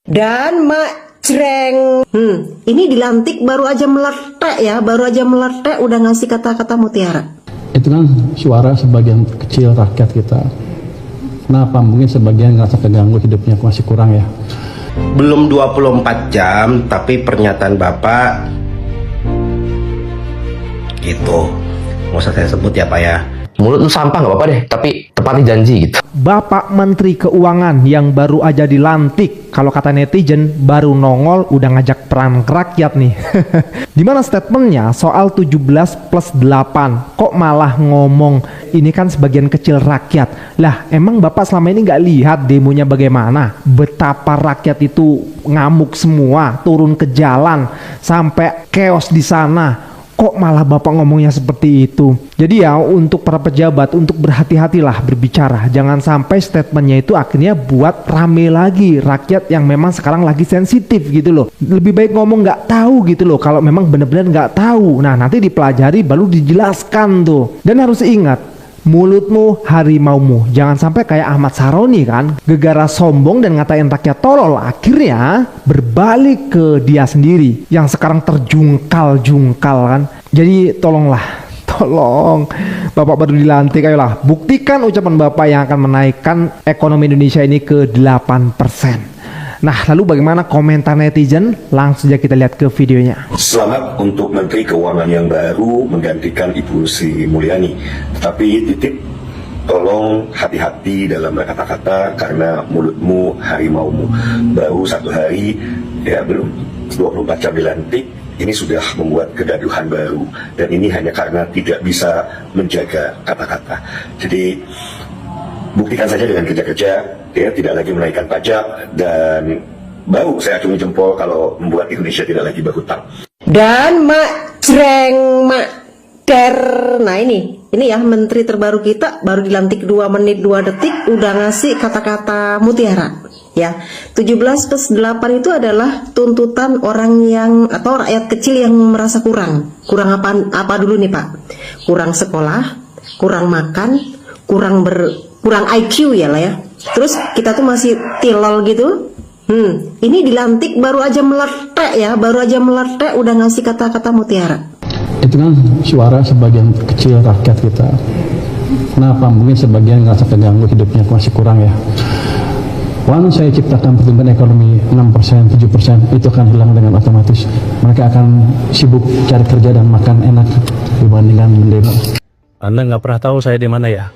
Dan Mak Jreng, ini dilantik baru aja meletek ya, baru aja meletek udah ngasih kata-kata mutiara. Itu kan suara sebagian kecil rakyat kita. Kenapa? Mungkin sebagian ngerasa keganggu hidupnya masih kurang ya. Belum 24 jam, tapi pernyataan Bapak gitu. Nggak usah saya sebut ya Pak ya. Mulut lu sampah nggak apa-apa deh, tapi tepati janji gitu. Bapak Menteri Keuangan yang baru aja dilantik, kalau kata netizen baru nongol udah ngajak perang ke rakyat nih. Dimana statementnya soal 17+8, kok malah ngomong ini kan sebagian kecil rakyat. Lah emang Bapak selama ini nggak lihat demonya bagaimana? Betapa rakyat itu ngamuk semua, turun ke jalan, sampai chaos di sana. Kok malah Bapak ngomongnya seperti itu? Jadi ya untuk para pejabat untuk berhati-hatilah berbicara. Jangan sampai statementnya itu akhirnya buat rame lagi rakyat yang memang sekarang lagi sensitif gitu loh. Lebih baik ngomong nggak tahu gitu loh kalau memang benar-benar nggak tahu. Nah nanti dipelajari baru dijelaskan tuh. Dan harus ingat, mulutmu harimaumu. Jangan sampai kayak Ahmad Saroni kan, gegara sombong dan ngatain rakyat tolol, akhirnya berbalik ke dia sendiri yang sekarang terjungkal-jungkal kan. Jadi tolong Bapak baru dilantik, ayolah buktikan ucapan Bapak yang akan menaikkan ekonomi Indonesia ini ke 8%. Nah, lalu bagaimana komentar netizen? Langsung saja kita lihat ke videonya. Selamat untuk Menteri Keuangan yang baru menggantikan Ibu Sri Mulyani. Tetapi titip, tolong hati-hati dalam berkata-kata karena mulutmu harimaumu. Baru 1 hari, ya belum 24 jam dilantik, ini sudah membuat kegaduhan baru. Dan ini hanya karena tidak bisa menjaga kata-kata. Jadi buktikan saja dengan kerja-kerja, ya, tidak lagi menaikkan pajak, dan baru saya acungi jempol kalau membuat Indonesia tidak lagi berhutang. Dan Mak Jreng, Mak Der. Nah ini ya menteri terbaru kita baru dilantik 2 menit 2 detik udah ngasih kata-kata mutiara. Ya, 17+8 itu adalah tuntutan orang yang atau rakyat kecil yang merasa kurang. Kurang apa dulu nih Pak? Kurang sekolah, kurang makan, kurang IQ ya lah ya. Terus kita tuh masih tilol gitu. Ini dilantik baru aja meletek ya, baru aja meletek udah ngasih kata-kata mutiara. Itu kan suara sebagian kecil rakyat kita. Kenapa? Mungkin sebagian ngerasa keganggu hidupnya masih kurang ya. Once saya ciptakan pertumbuhan ekonomi 6%, 7%, itu akan hilang dengan otomatis. Mereka akan sibuk cari kerja dan makan enak dibandingkan mendemo. Anda nggak pernah tahu saya di mana ya?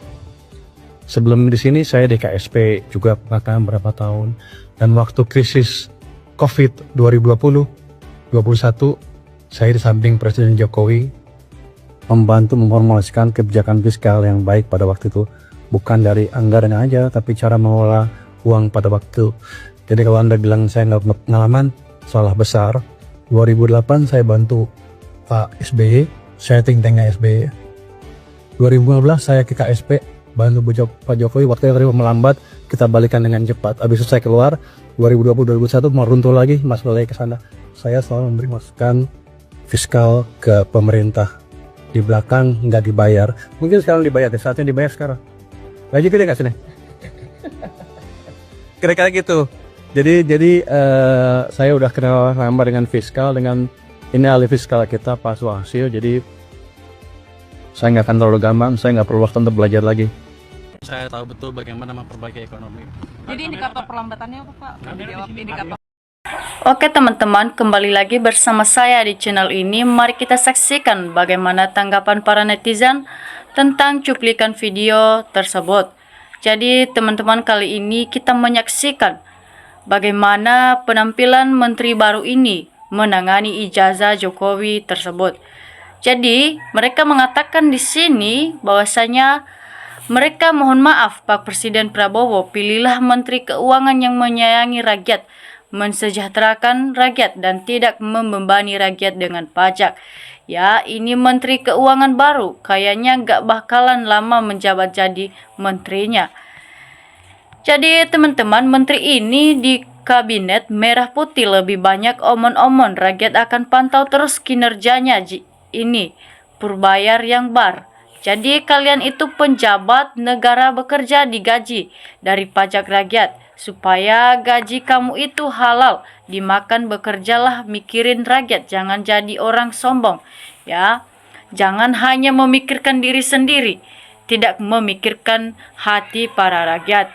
Sebelum di sini saya di KSP juga bahkan berapa tahun. Dan waktu krisis COVID 2020-21, saya di samping Presiden Jokowi membantu memformulasikan kebijakan fiskal yang baik pada waktu itu. Bukan dari anggaran aja, tapi cara mengelola uang pada waktu. Jadi kalau Anda bilang saya nggak pengalaman, salah besar. 2008 saya bantu Pak SBY, saya think tanknya SBY. 2015 saya ke KSP, bantu Pak Jokowi, waktu yang melambat, kita balikan dengan cepat. Habis itu saya keluar, 2020-2021 mau runtuh lagi, masuk lagi ke sana. Saya selalu memberi masukan fiskal ke pemerintah. Di belakang nggak dibayar. Mungkin sekarang dibayar, saatnya dibayar sekarang. Gaji gede nggak sini? Kira-kira gitu. Jadi saya udah kenal lama dengan fiskal, dengan ini ahli fiskal kita Pak Suhasil. Jadi saya nggak akan terlalu gampang, saya nggak perlu waktu untuk belajar lagi. Saya tahu betul bagaimana memperbaiki ekonomi. Jadi indikator perlambatannya apa Pak? Dijawab indikator. Oke teman-teman, kembali lagi bersama saya di channel ini. Mari kita saksikan bagaimana tanggapan para netizen tentang cuplikan video tersebut. Jadi teman-teman, kali ini kita menyaksikan bagaimana penampilan menteri baru ini menangani ijazah Jokowi tersebut. Jadi mereka mengatakan di sini bahwasanya mereka mohon maaf Pak Presiden Prabowo, pilihlah menteri keuangan yang menyayangi rakyat, mensejahterakan rakyat dan tidak membebani rakyat dengan pajak. Ya, ini menteri keuangan baru, kayaknya gak bakalan lama menjabat jadi menterinya. Jadi teman-teman, menteri ini di kabinet merah putih lebih banyak omon-omon, rakyat akan pantau terus kinerjanya. Ini Purbayar yang bar. Jadi kalian itu penjabat negara bekerja digaji dari pajak rakyat. supaya gaji kamu itu halal, dimakan, bekerjalah, mikirin rakyat, jangan jadi orang sombong, ya. Jangan hanya memikirkan diri sendiri, tidak memikirkan hati para rakyat.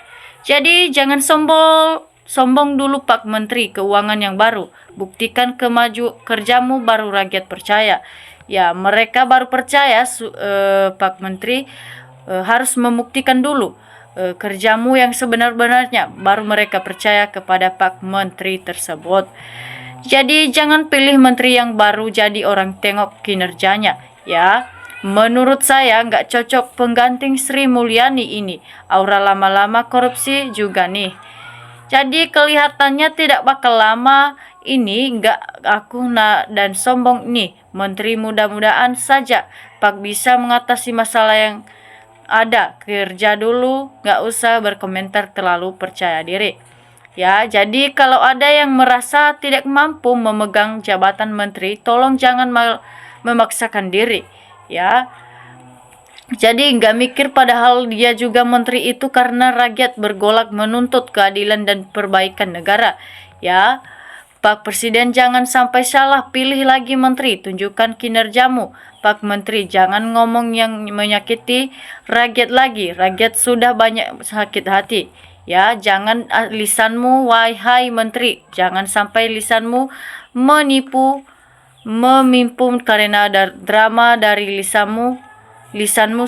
Jadi jangan sombong dulu Pak Menteri Keuangan yang baru. Buktikan kerjamu baru rakyat percaya. Ya, mereka baru percaya Pak Menteri harus membuktikan dulu kerjamu yang sebenar-benarnya, baru mereka percaya kepada Pak Menteri tersebut. Jadi jangan pilih menteri yang baru jadi orang tengok kinerjanya, ya. Menurut saya nggak cocok pengganting Sri Mulyani ini. Aura lama-lama korupsi juga nih. Jadi kelihatannya tidak bakal lama ini nggak aku dan sombong nih. Menteri mudah-mudahan saja Pak bisa mengatasi masalah yang ada. Kerja dulu, nggak usah berkomentar terlalu percaya diri. Ya, jadi kalau ada yang merasa tidak mampu memegang jabatan menteri, tolong jangan memaksakan diri, ya. Jadi nggak mikir padahal dia juga menteri itu karena rakyat bergolak menuntut keadilan dan perbaikan negara, ya. Pak Presiden jangan sampai salah pilih lagi menteri, tunjukkan kinerjamu. Pak Menteri jangan ngomong yang menyakiti rakyat lagi, rakyat sudah banyak sakit hati. Ya, jangan lisanmu, wahai menteri, jangan sampai lisanmu menipu, memimpun karena drama dari lisanmu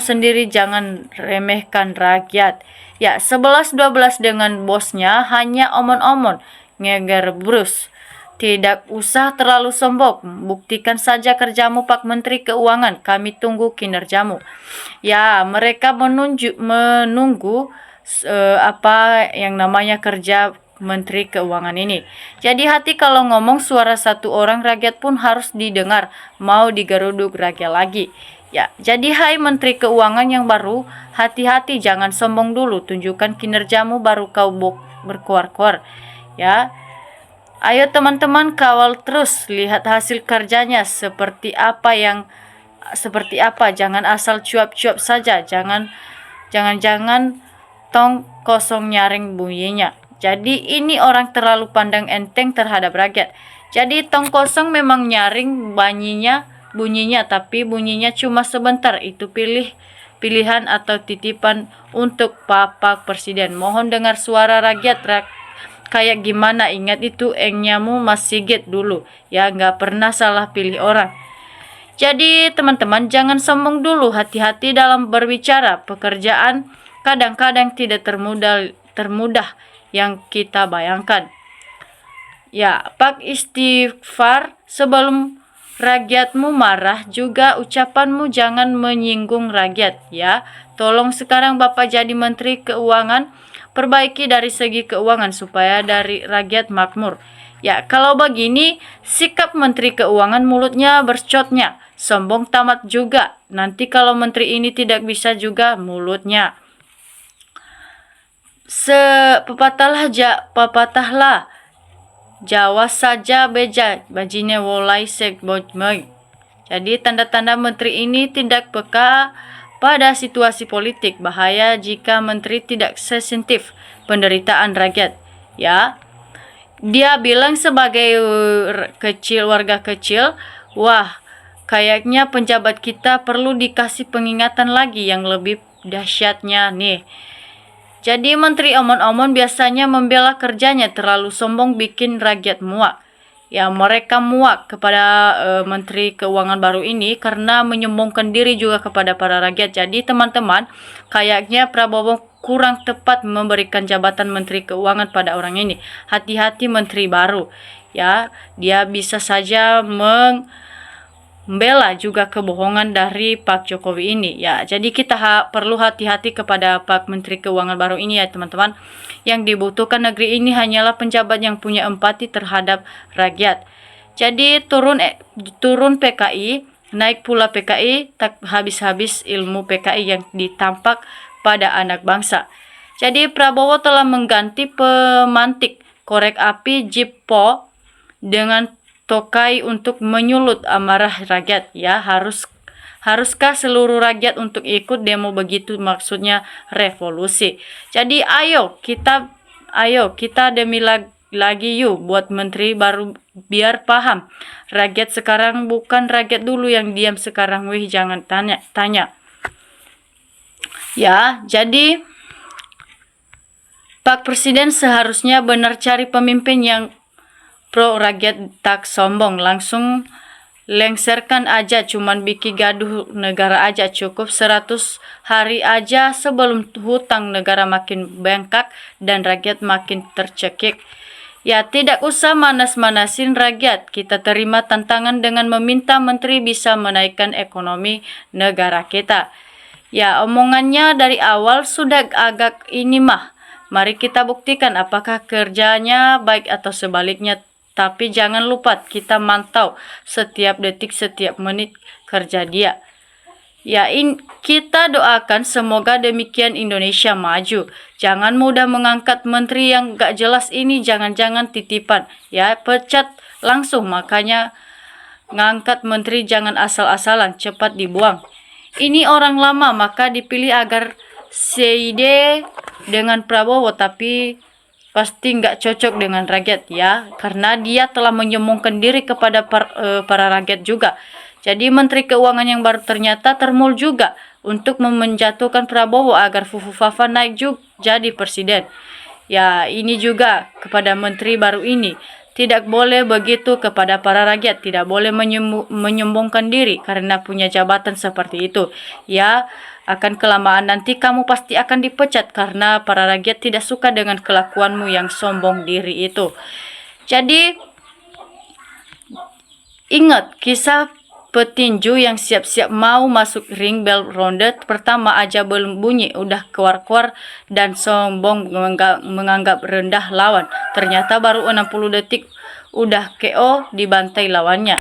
sendiri. Jangan remehkan rakyat. Ya, 11-12 dengan bosnya hanya omon-omon, ngeger brus. Tidak usah terlalu sombong, buktikan saja kerjamu Pak Menteri Keuangan, kami tunggu kinerjamu. Ya, mereka menunggu apa yang namanya kerja Menteri Keuangan ini. Jadi hati kalau ngomong suara satu orang rakyat pun harus didengar, mau digeruduk rakyat lagi. Ya, jadi hai Menteri Keuangan yang baru, hati-hati jangan sombong dulu, tunjukkan kinerjamu baru kau berkuar-kuar. Ya. Ayo teman-teman kawal terus, lihat hasil kerjanya seperti apa, jangan asal cuap-cuap saja, jangan tong kosong nyaring bunyinya. Jadi ini orang terlalu pandang enteng terhadap rakyat. Jadi tong kosong memang nyaring bunyinya, tapi bunyinya cuma sebentar. Itu pilihan atau titipan untuk Pak Presiden. Mohon dengar suara rakyat kayak gimana. Ingat itu engyamu Mas Sigit dulu, ya, nggak pernah salah pilih orang. Jadi teman-teman jangan sombong dulu, hati-hati dalam berbicara. Pekerjaan kadang-kadang tidak termudah yang kita bayangkan. Ya, Pak istighfar sebelum rakyatmu marah, juga ucapanmu jangan menyinggung rakyat, ya. Tolong sekarang Bapak jadi Menteri Keuangan, perbaiki dari segi keuangan supaya dari rakyat makmur. Ya, kalau begini sikap Menteri Keuangan mulutnya bercotnya, sombong tamat juga. Nanti kalau menteri ini tidak bisa juga mulutnya. Pepatahlah Jawa saja beja, bajine wolai sekbojmeg. Jadi tanda-tanda menteri ini tidak peka pada situasi politik. Bahaya jika menteri tidak sensitif penderitaan rakyat, ya. Dia bilang sebagai warga kecil, wah, kayaknya penjabat kita perlu dikasih pengingatan lagi yang lebih dahsyatnya nih. Jadi menteri omon-omon biasanya membela kerjanya, terlalu sombong bikin rakyat muak. Ya, mereka muak kepada Menteri Keuangan baru ini karena menyombongkan diri juga kepada para rakyat. Jadi teman-teman, kayaknya Prabowo kurang tepat memberikan jabatan Menteri Keuangan pada orang ini. Hati-hati menteri baru, ya, dia bisa saja membela juga kebohongan dari Pak Jokowi ini, ya. Jadi kita perlu hati-hati kepada Pak Menteri Keuangan baru ini, ya teman-teman. Yang dibutuhkan negeri ini hanyalah penjabat yang punya empati terhadap rakyat. Jadi turun PKI, naik pula PKI, tak habis-habis ilmu PKI yang ditampak pada anak bangsa. Jadi Prabowo telah mengganti pemantik korek api Jippo dengan tokai untuk menyulut amarah rakyat, ya. Haruskah seluruh rakyat untuk ikut demo begitu, maksudnya revolusi. Jadi ayo kita Ayo kita demi lagi yuk buat menteri baru biar paham. Rakyat sekarang bukan rakyat dulu yang diam sekarang. Wih, jangan tanya. Ya, jadi Pak Presiden seharusnya benar cari pemimpin yang pro rakyat, tak sombong. Langsung lengserkan aja, cuman bikin gaduh negara aja. Cukup 100 hari aja sebelum hutang negara makin bengkak dan rakyat makin tercekik. Ya, tidak usah manas-manasin rakyat. Kita terima tantangan dengan meminta menteri bisa menaikkan ekonomi negara kita. Ya, omongannya dari awal sudah agak ini mah. Mari kita buktikan apakah kerjanya baik atau sebaliknya. Tapi jangan lupa kita mantau setiap detik, setiap menit kerja dia. Ya, kita doakan semoga demikian Indonesia maju. Jangan mudah mengangkat menteri yang gak jelas ini, jangan-jangan titipan. Ya, pecat langsung. Makanya ngangkat menteri jangan asal-asalan, cepat dibuang. Ini orang lama, maka dipilih agar seide dengan Prabowo, tapi pasti nggak cocok dengan rakyat ya, karena dia telah menyombongkan diri kepada para rakyat juga. Jadi Menteri Keuangan yang baru ternyata termul juga untuk menjatuhkan Prabowo agar Fufu-Fafa naik juga jadi presiden. Ya, ini juga kepada menteri baru ini. Tidak boleh begitu kepada para rakyat, tidak boleh menyombongkan diri karena punya jabatan seperti itu. Ya, akan kelamaan nanti kamu pasti akan dipecat karena para rakyat tidak suka dengan kelakuanmu yang sombong diri itu. Jadi, ingat kisah petinju yang siap-siap mau masuk ring bel ronde pertama aja belum bunyi udah keluar-keluar dan sombong menganggap rendah lawan. Ternyata baru 60 detik udah KO dibantai lawannya.